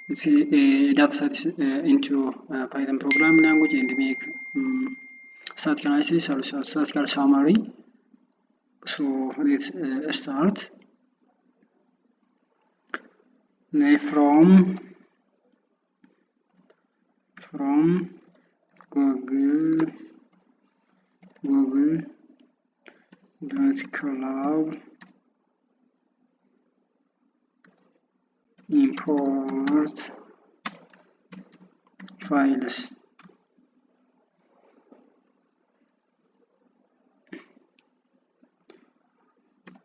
data set into Python programming language and make static analysis or statistical summary. So let's start. From google.colab import files.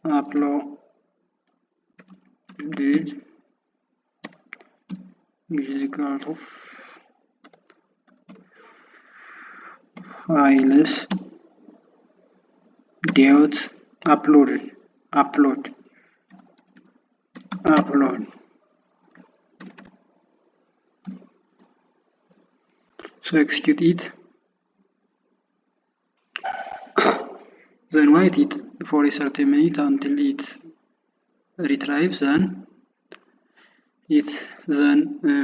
Uploaded which is equal to files dot upload. So execute it. Then wait it for a certain minute until it retrieves. Then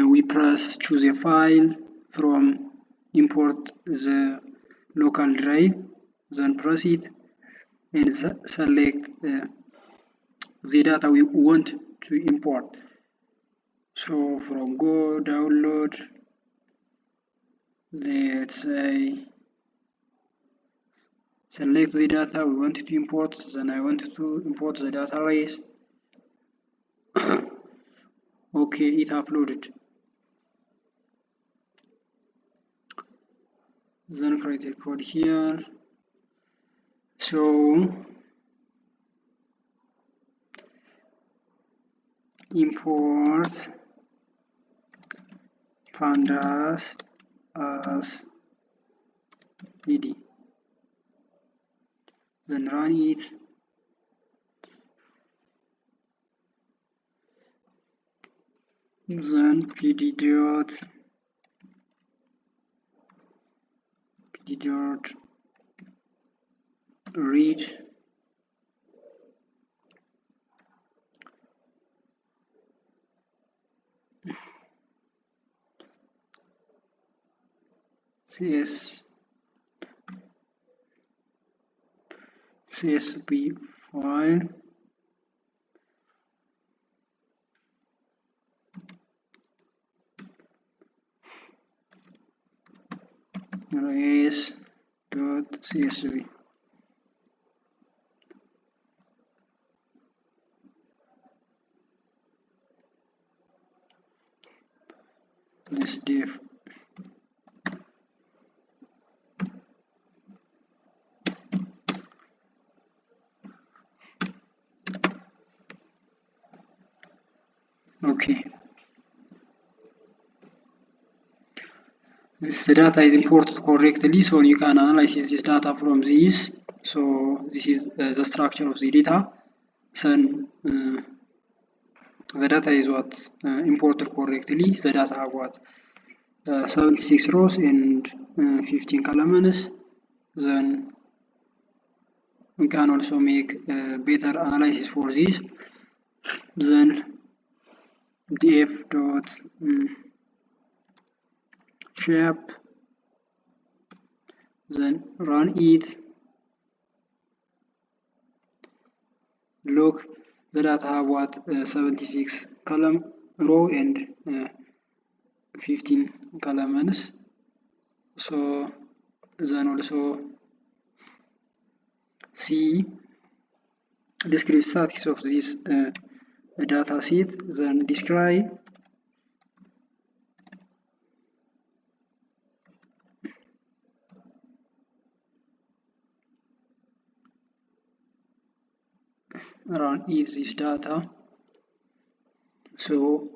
we press choose a file from import the local drive. Then press it and select the data we want to import. So from go download, let's say select the data we want to import. Then I want to import the data arrays. Okay, it uploaded. Then create a code here. So import pandas as ed. Then run it. Then pd dot read csv file arrays.csv. Let's def. Okay. This data is imported correctly, so you can analyze this data from this. So this is the structure of the data. Then the data is what imported correctly. The data have what 76 rows and 15 columns. Then we can also make better analysis for this. Then df dot shape. Then run it. Look, the data have what 76 column row and 15 columns. So then also see descriptive statistics of this data set. Then describe run is this data. So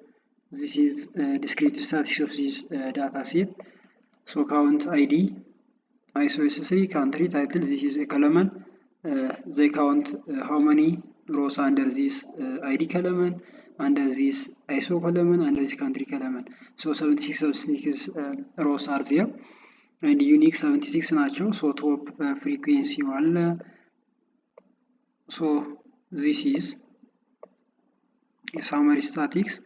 this is descriptive statistics of this data set. So count ID, ISO S3, country, title, this is a column. They count how many rows under this ID column, under this ISO column, under this country column. So 76 rows are there. And unique 76 nacho. So top frequency one. So this is a summary statistics.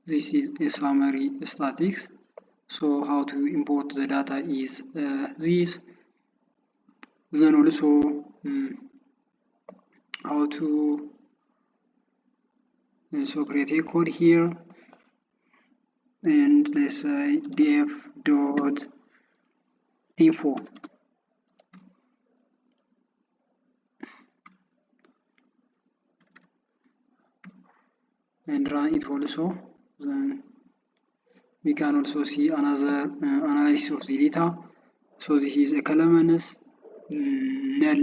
this is a summary statics. So how to import the data is this. Then also how to create a code here, and let's say def.info. And run it also. Then we can also see another analysis of the data. So this is a columns, null,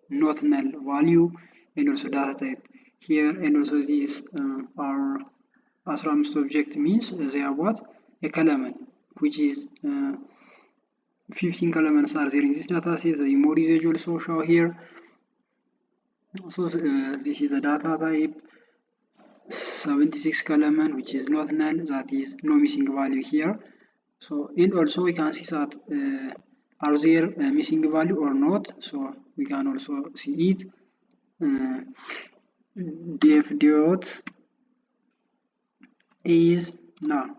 not null value, and also data type here. And also these are 15 object means they are what? A column, which is 15 columns are there in this data set. The memory is also shown here. So this is the data type. 76 column, which is not null, that is no missing value here. So, and also we can see that are there missing value or not. So we can also see it. Def dot is null.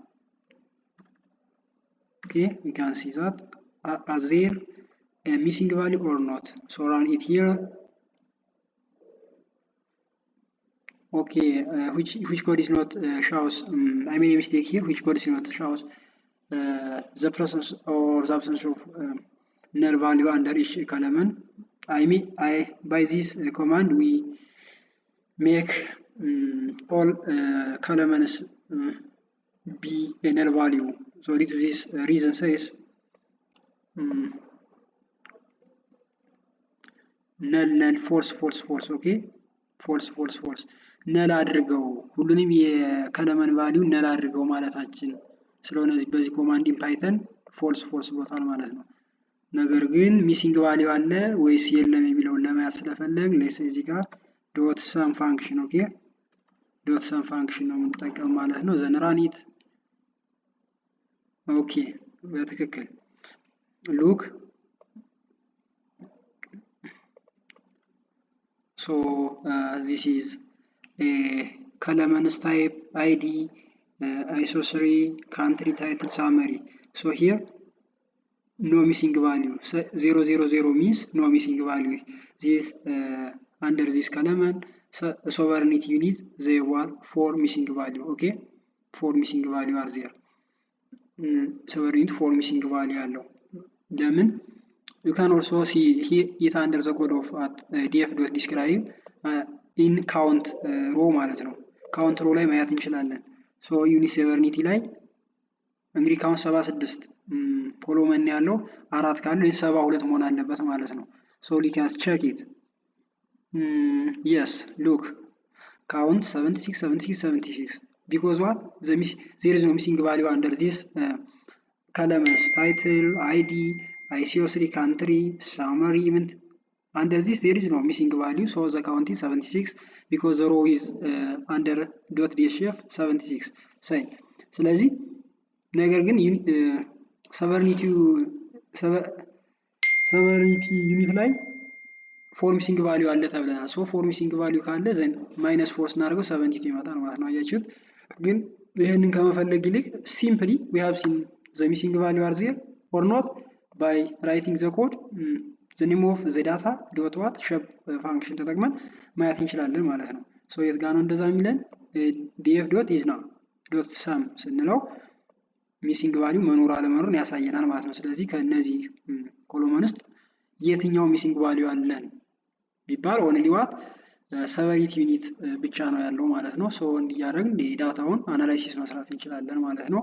Okay, we can see that are there a missing value or not. So run it here. Okay, which code is not shows, I made a mistake here, which code is not shows the presence or the absence of null value under each column. By this command we make all columns be a null value. So due to this reason says null false, okay, false. ነል አድርገው ሁሉንም የከለመን ቫልዩ ነል አድርገው ማለታችን ስለሆነ በዚህ ኮማንድ ኢን ፓይተን ፎልስ ቦታል ማለት ነው። ነገር ግን ሚሲንግ ቫልዩ አለ ወይስ የለም የሚለውን ለማየት ስለፈለግ ለስ እዚህ ጋር ዶት ሰም ፋንክሽን ኦኬ ዶት ሰም ፋንክሽን ነው የምንጠቀም ማለት ነው። ዘን ራን ኢት ኦኬ በትክክል ሉክ so this is a columns type id iso3 country title summary. So here no missing value 000 means no missing value. This under this column sovereignty unit there were 4 missing value. Okay, 4 missing value are there. Sovereignty 4 missing value allow. Then you can also see here it under the code of df.describe in count row ማለት ነው። count row ላይ ማየት እንችላለን። so unit sovereignty ላይ እንግዲህ count 76 ኮሎመን ያለው 4 ካለው 72 መሆን አለበት ማለት ነው። so we can check it. Yes, look, count 76 because what there is no missing value under this columns title id ICO3 country summary event. Under this there is no missing value, so the count is 76 because the row is under .df 76 say. ስለዚህ ነገር ግን sovereignty unit ላይ ፎር ሚሲንግ ቫልዩ አለ ተብለናል። ሶ ፎር ሚሲንግ ቫልዩ ካለ ዘን ማይነስ ፎር ስናደርገው 72 ይመጣል ማለት ነው። አያችሁት? ግን ይሄንን ከመፈለግ ይልቅ ሲምፕሊ we have seen the missing value are there or not by writing the code the name of the data dot what shape function ተጠቅመን ማየት እንችላለን ማለት ነው። ሶ የት ጋር ነው እንደዛ የሚለን df dot is now dot sum ስንለው ሚሲንግ ቫልዩ መኖር አለመኖሩን ያሳየናል ማለት ነው። ስለዚህ ከነዚህ ኮሎመን ውስጥ የትኛው ሚሲንግ ቫልዩ አለን ቢባል ኦንሊ ዋት ሰቨሪቲ ዩኒት ብቻ ነው ያለው ማለት ነው። ሶ እንዲያደርግን ዳታውን አናላይሲስ መስራት እንችላለን ማለት ነው።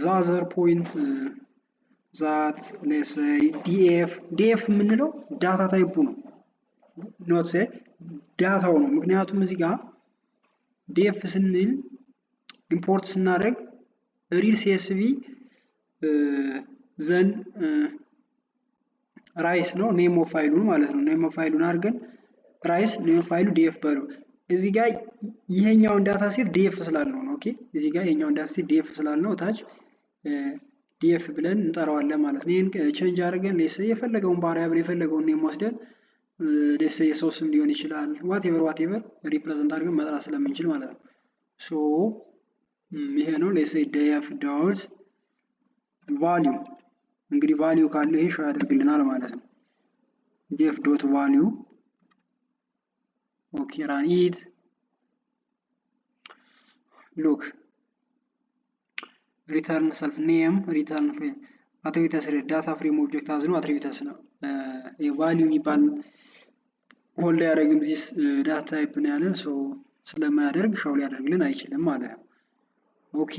the other point that let's say df ምንለው ዳታ ታይፑ ነው not say ዳታው ነው። ምክንያቱም እዚህ ጋር df ስንል ኢምፖርት ስናደርግ real csv ዘን ራይስ ነው ኔም ኦፍ ፋይሉን ማለት ነው። ኔም ኦፍ ፋይሉን አድርገን ራይስ ኔም ኦፍ ፋይሉ df በሉ። እዚህ ጋር ይሄኛውን ዳታ ሴት df ስላልነው ነው። ኦኬ እዚህ ጋር ይሄኛውን ዳታ ሴት df ስላልነው ታች df ብለን እንጠራዋለን ማለት ነው። ይሄን ቼንጅ አድርገን ሌስ የፈለገውን ቫሪያብል የፈለገውን ኔም ወስደን ሌስ የሶስም ሊሆን ይችላል ዋትኤቨር ሪፕሬዘንት አድርገን መጥራት ስለምንችል ማለት ነው። ሶ ይሄ ነው ሌትስ ሴይ def dot value እንግዲህ ቫልዩ ካለው ይሄ ሾው ያደርግልናል ማለት ነው። def dot value ኦኬ run it look return self name return attributes data frame object as ነው attributes ነው የቫልዩ የሚባል ሆልድ ያደርግም ዚስ ዳታ ታይፕ ነው ያለን ሶ ስለማያደርግ ሾው ሊያደርግልን አይችልም ማለት ነው። ኦኬ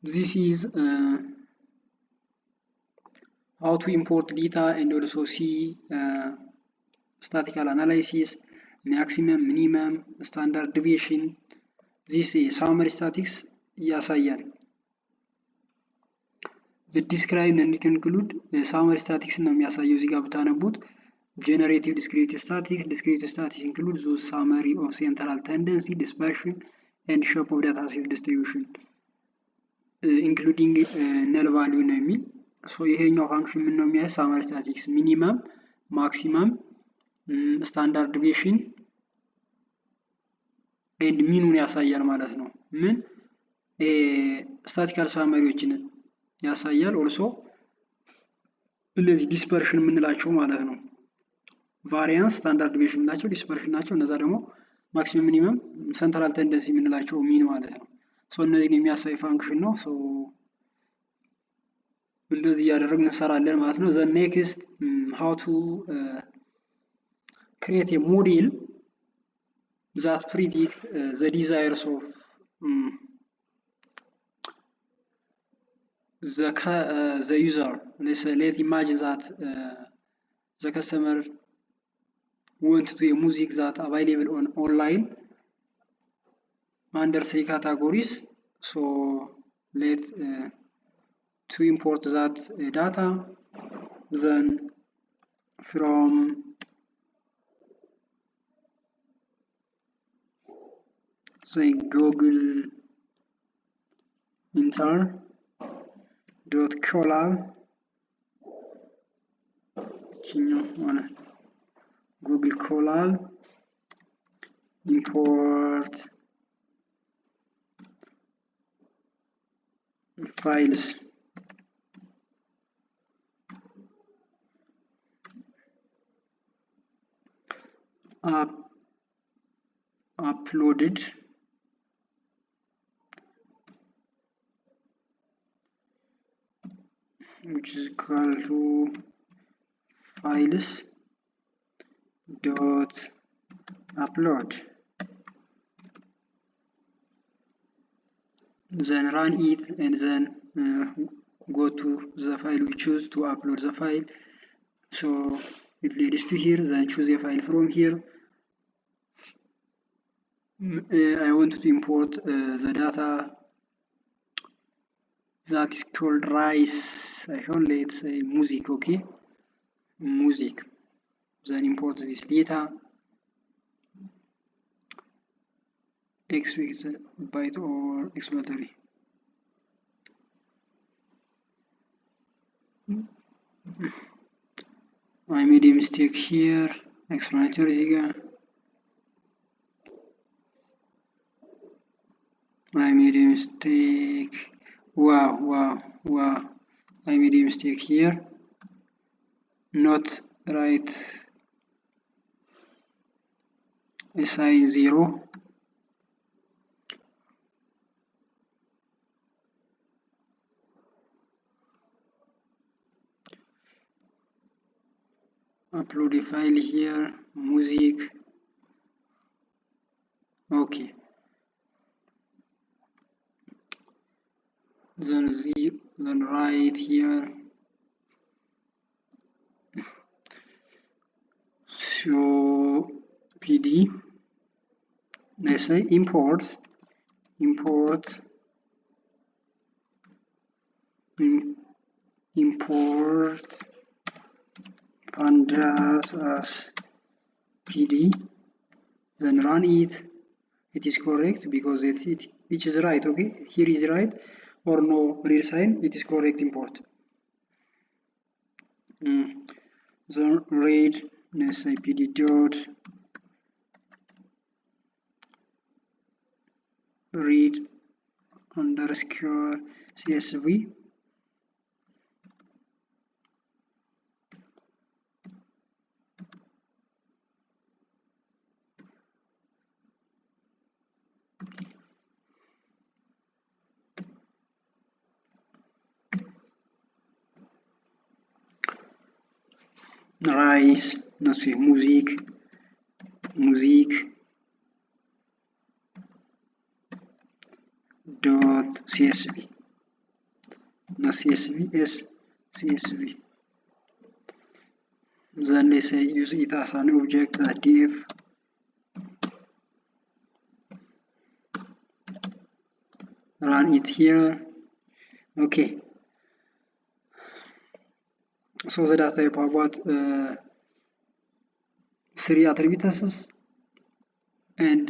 this is how to import data and also see statistical analysis, maximum, minimum, standard deviation. This is summary statistics ያሳያል። the describe and include summary statistics ነው የሚያሳየው እዚህ ጋር ብታነቡት generative descriptive statistics include those summary of central tendency, dispersion and shape of data set distribution including null value ነው የሚል ሶ ይሄኛው ፋንክሽን ምን ነው የሚያሳየው summary statistics minimum, maximum, standard deviation and mean ያሳያል ማለት ነው። ምን statistical summary-ዎችን ያሳያል ኦልሶ እነዚህ ዲስፐርሽን የምንላቸው ማለት ነው። ቫሪያንስ ስታንዳርድ ዲቪዬሽን ናቸው ዲስፐርሽን ናቸው እነዛ ደግሞ ማክሲመም ሚኒመም ሴንትራል ቴንደንሲ የምንላቸው ሚን ማለት ነው። ሶ እነዚህን የሚያሳይ ፋንክሽን ነው። ሶ እንደዚህ ያደረግን እንሰራለን ማለት ነው። the next how to create a model that predict the desires of the user. Let's imagine that the customer want to a music that available on online under 3 categories. So let's to import that data, then from say Google enter dot collab Google Colab import files uploaded which is equal to files dot upload, then run it and then go to the file we choose to upload the file. So it leads to here, then choose a file from here. I want to import the data that is called rice. Let's say music. Okay, music. Then import this data, explicit byte or explanatory. I made a mistake here. Explanatory again. I made a mistake. Wow. I made a mistake here. Not right. Assign 0. Upload a file here, music. Okay. Then write here. So PD. Let's say import pandas as PD, then run it. It is correct because it is right. Okay, here is right or no real sign, it is correct import. Then read, let's say PD dot read underscore CSV. ራይስ እነሱ ሙዚክ dot CSV no CSV is CSV. Then they say use it as an object df run it here. Okay, so the data type of what 3 attributes and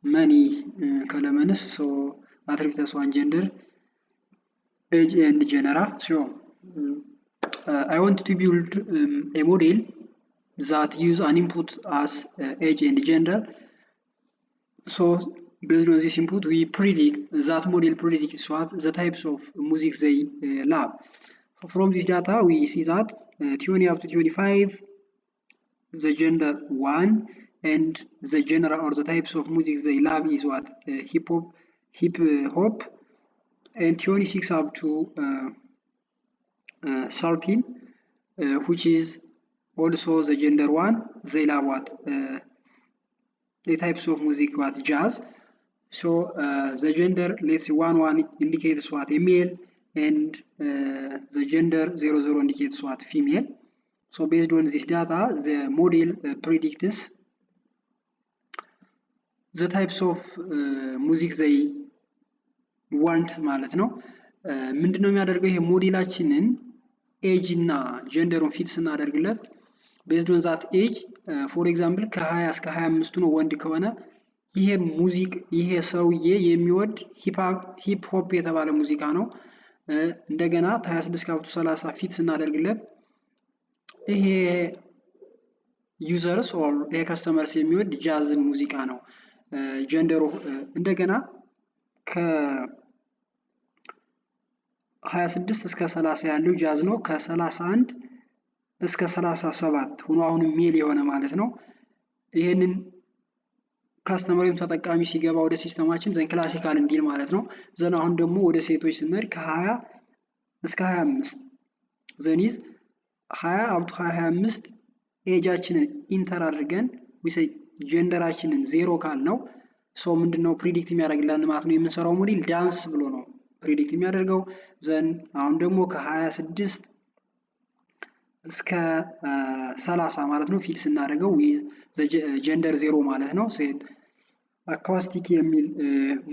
many columns. So attributes 1 gender, age and genera. So I want to build a model that use an input as age and gender. So based on this input, we predict that model predicts what the types of music they love. From this data, we see that 20 up to 25, the gender 1, and the genre or the types of music they love is what hip hop, and 26 up to 13, which is also the gender 1. They love what the types of music what jazz. So the gender, let's say 1 indicates what a male, and the gender 00 indicates what female. So based on this data, the model predicts the types of music they want ማለት ነው። ምንድነው የሚያደርገው ይሄ ሞዴላችንን ኤጅ እና ጀንደሩን ፊት ስናደርግለት based on that age, for example ከ20 እስከ 25 ነው ወንድ ከሆነ ይሄ ሙዚክ ይሄ ሰውዬ የሚወድ ሂፕ ሆፕ የተባለ ሙዚቃ ነው። እንደገና 26 እስከ 30 ፊት ስናደርግለት ይሄ ዩዘርስ ኦር ይሄ ከስተመርስ የሚወድ ጃዝን ሙዚቃ ነው። ጀንደሩ እንደገና ከ26 እስከ 30 ያለው ጃዝ ነው። ከ31 እስከ 37 ሆኖ አሁን ሜል የሆነ ማለት ነው። ይሄንን ካስተመሩም ተጠቃሚ ሲገባ ወደ ሲስተማችን ዘን ክላሲካል እንዲል ማለት ነው። ዘን አሁን ደግሞ ወደ ሴቶች ስንሄድ ከ20 እስከ 25 ዘኒዝ 20 አፕ ቱ 25 ኤጃችንን ኢንተር አድርገን ዊሰይ ጀንደራችንን 0 ካል ነው ሶ ምንድነው ፕሪዲክት የሚያደርግልን ማለት ነው። የምንሰራው ሞዴል ዳንስ ብሎ ነው ፕሪዲክት የሚያደርገው። ዘን አሁን ደግሞ ከ26 እስከ 30 ማለት ነው ፊል ስናደርገው ዊዝ ጀንደር 0 ማለት ነው። ሴት አካውስቲክ የሚል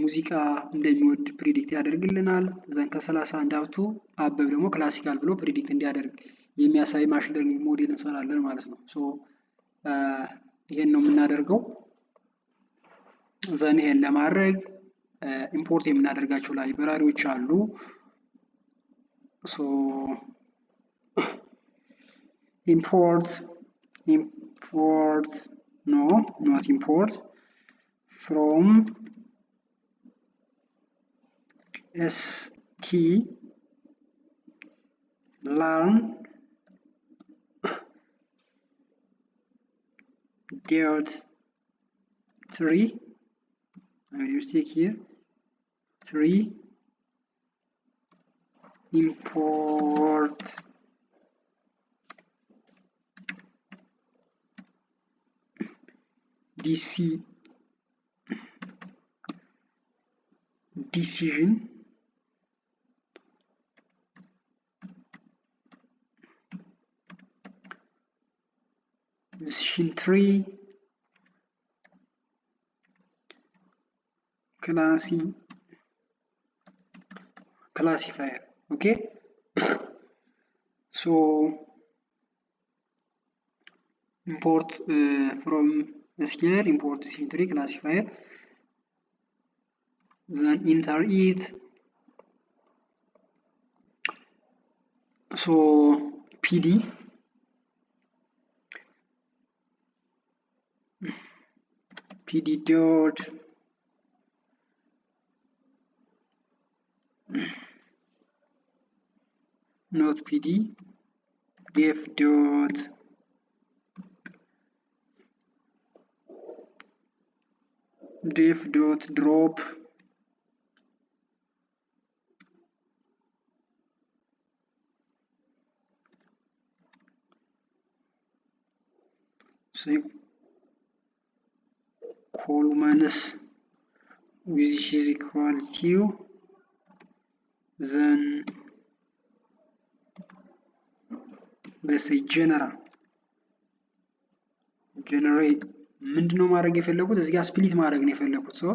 ሙዚቃ እንደሚወድ ፕሪዲክት ያደርግልናል። ዘን ከ31 አፕቱ አበብ ደግሞ ክላሲካል ብሎ ፕሪዲክት እንዲያደርግ የሚያሳይ ማሽን ለርኒንግ ሞዴል እንሰራለን ማለት ነው። ሶ ይሄን ነው የምናደርገው። ዘን ይሄን ለማድረግ ኢምፖርት የምናደርጋቸው ላይብራሪዎች አሉ። ሶ import no not import from sklearn dot 3 I will mistake here 3 import decision decision 3 classifier. Okay, so import from sklearn import decision 3 classifier, then enter it. So pd dot not pd def dot drop say columns which is equal to then let's say generate ምንድነው ማድረግ የፈለኩት እዚህ ጋር ስፕሊት ማድረግ ነው የፈለኩት ሶ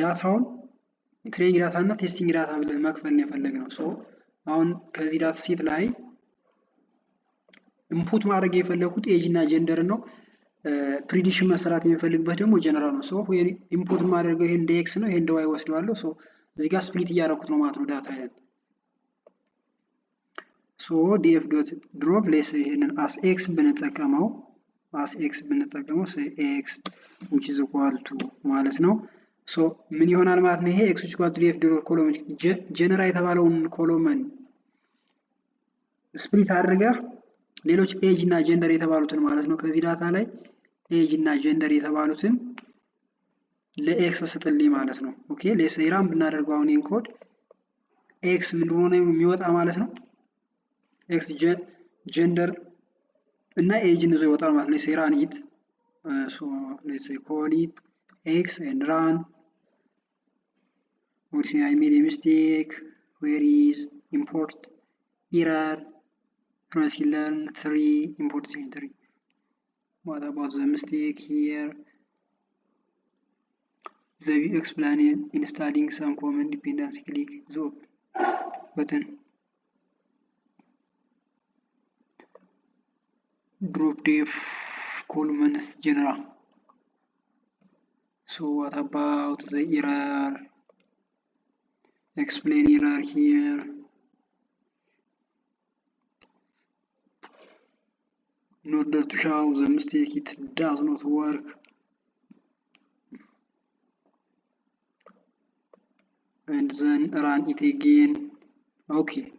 ዳታውን ትሬኒንግ ዳታ እና ቴስቲንግ ዳታ ብለን መክፈል ነው የፈለግነው ሶ አሁን ከዚህ ዳታ ሴት ላይ ኢንፑት ማድረግ የፈለኩት ኤጅ እና ጀንደር ነው ፕሪዲክሽን መሰራት የሚፈልግበት ደግሞ ጀነራል ነው ሶ ኢንፑት ማድረገው ይሄን እንደ ኤክስ ነው ይሄን እንደ ዋይ ወስደዋለሁ ሶ እዚህ ጋር ስፕሊት እያደረኩት ነው ማለት ነው ዳታ ያን ሶ df dot drop ሌስ ይሄንን as x ብንጠቀመው say x which is equal to ማለት ነው ሶ ምን ይሆናል ማለት ነው ይሄ x which is equal to df dot column ጀነራል የተባለውን ኮሎመን ስፕሊት አድርገህ ሌሎች ኤጅ እና ጀንደር የተባሉትን ማለት ነው ከዚህ ዳታ ላይ ኤጅ እና ጀንደር የተባሉትን ለኤክስ ስጥልኝ ማለት ነው ኦኬ ሌስ ራን ብናደርገው አሁን ይሄን ኮድ ኤክስ ምንድነው ነው የሚወጣ ማለት ነው ኤክስ ጀንደር እና ኤጅን ይዞ ይወጣል ማለት ነው ራን ኢት so let's say call it x and run or say I made a mistake where is import error learn 3 import 3 what about the mistake here the view explain installing some common dependency click the open button drop def columns general so what about the error explain error here in order to show the mistake it does not work and then run it again okay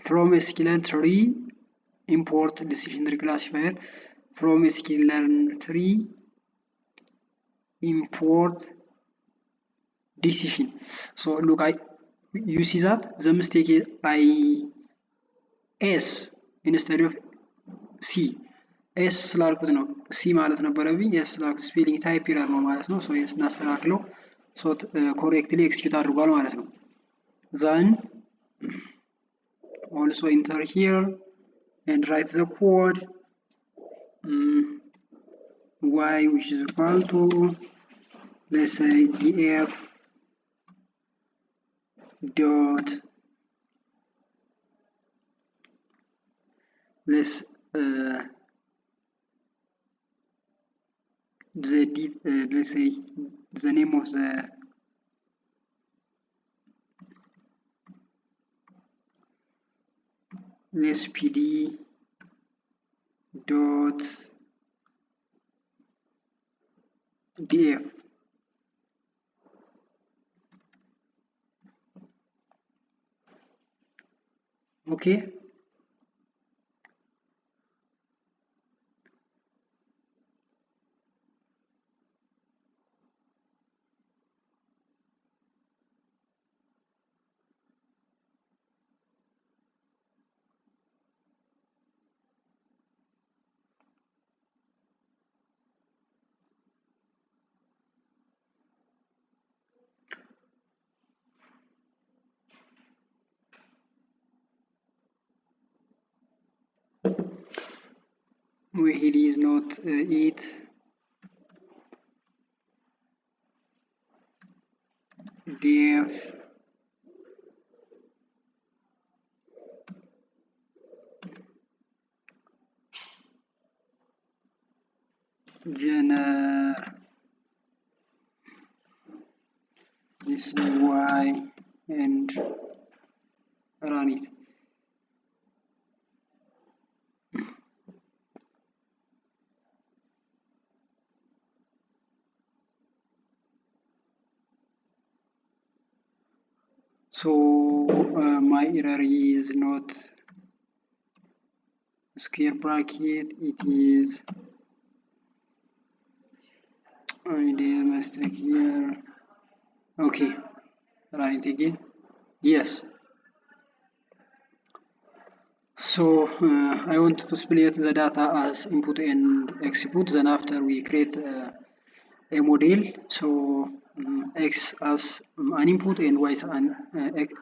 from sklearn tree import decision tree classifier from sklearn tree import decision so look you see that the mistake is I s instead of c s ስላልኩት ነው c ማለት ነበረብኝ s ስላልኩት ስፔሊንግ ታይፕ ኤረር ነው ማለት ነው ሶ እናስተካክለው ሶ ኮሬክትሊ ኤክስኪዩት አድርጓል ማለት ነው then also enter here and write the code y which is equal to let's say df dot let's say the name of the SPD dot df okay it is not it df gener this y and run it So my error is not square bracket, it is I did a mistake here. Okay, run it again. Yes. So I want to split the data as input and output. Then after we create a model. So x as an input and y as an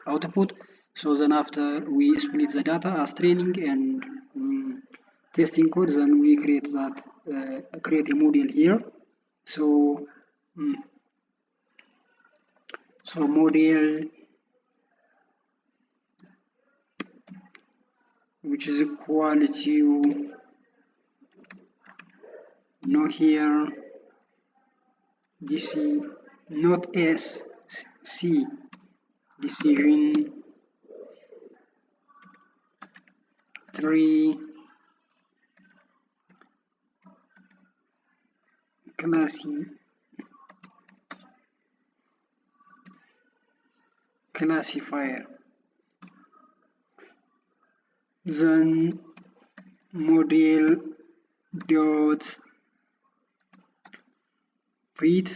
output. So then after we split the data as training and testing code, then we create that create a model here. So model which is equal to no here DC not S C decision 3 classifier, then model dot fit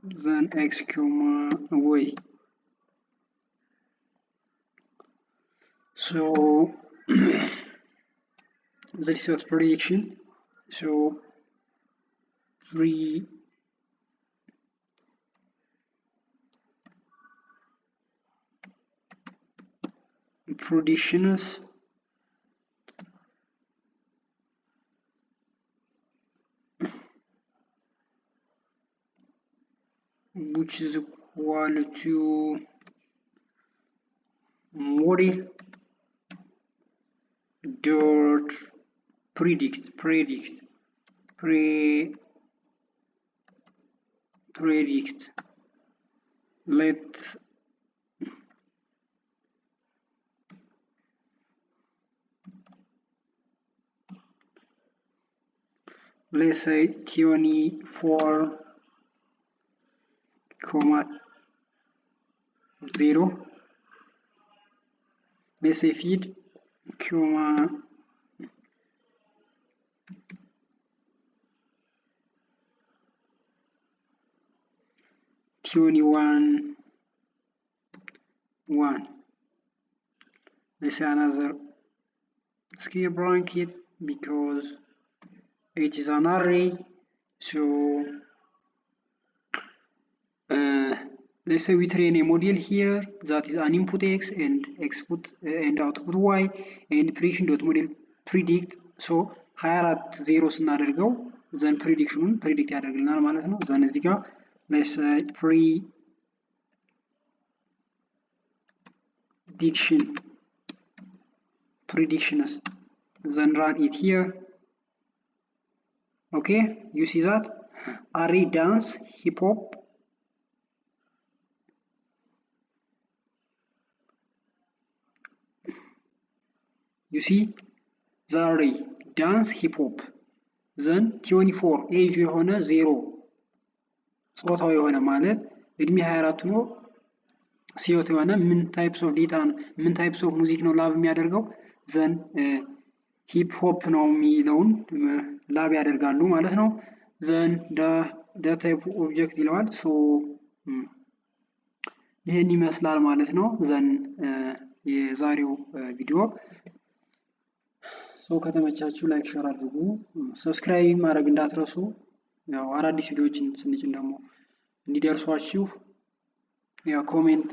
then x comma y. So the result prediction. So predictions which is equal to model dot predict let's say 24 comma 0, let's say feed comma 21 1. Let's say another square bracket because it is an array. So let's say we train a model here that is an input x and output y and prediction.model predict. So 24 0 ስናደርገው ዘን ፕሪዲክሽኑን ፕሪዲክት ያደርግልናል ማለት ነው። ዘን እዚህ ጋር let's say predictions then run it here. Okay, you see that array dance hip hop you see the array dance hip hop then 24 age የሆነ 0 ጾታው የሆነ ማለት እድሜ 24 ነው። ሲዮት የሆነ ምን ታይፕስ ኦፍ ዴታ ነው ምን ታይፕስ ኦፍ ሙዚክ ነው ላቭ የሚያደርገው ዘን ሂፕ ሆፕ ነው የሚለውን ላብ ያደርጋሉ ማለት ነው። ዘን ደ ታይፕ ኦብጀክት ይለዋል። ሶ ይሄን ይመስላል ማለት ነው። ዘን የዛሬው ቪዲዮ ሶ ከተመቻችሁ ላይክ ሼር አድርጉ፣ ሰብስክራይብ ማድረግ እንዳትረሱ። ያው አዳዲስ ቪዲዮዎችን ስንጭን ደግሞ እንዲደርሷችሁ ያው ኮሜንት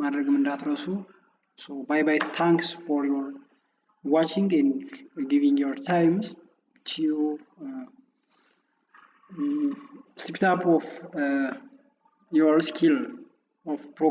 ማድረግም እንዳትረሱ። ሶ ባይ ባይ ታንክስ ፎር ዮር watching and giving your time to step up of your skill of program.